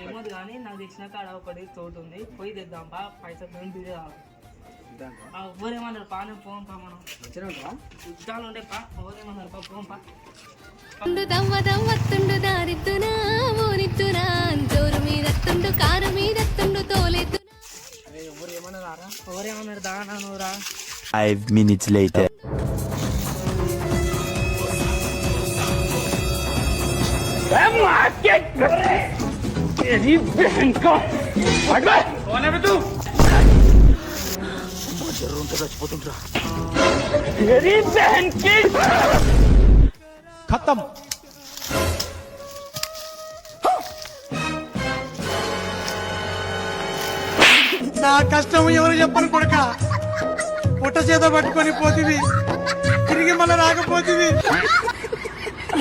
ఏమోది కానీ నాకు తెచ్చిన కాడ ఒకటి తోట ఉంది, పోయి తెద్దాం పా, పైసలు బిజీ కావాలి. ఎవరేమన్నారు పా, నేను పోం పా, మనం యుద్ధాలు ఉండే పా, ఎవరేమన్నారు పా, పోం పా. ఎవరేమన్నారు దా నువ్వురా. 5 minutes later. खत्म। నా కష్టం ఎవరు చెప్పను కొడుక, పుట్ట చేత పట్టుకొని పోతుంది, తిరిగి మళ్ళీ రాకపోతుంది.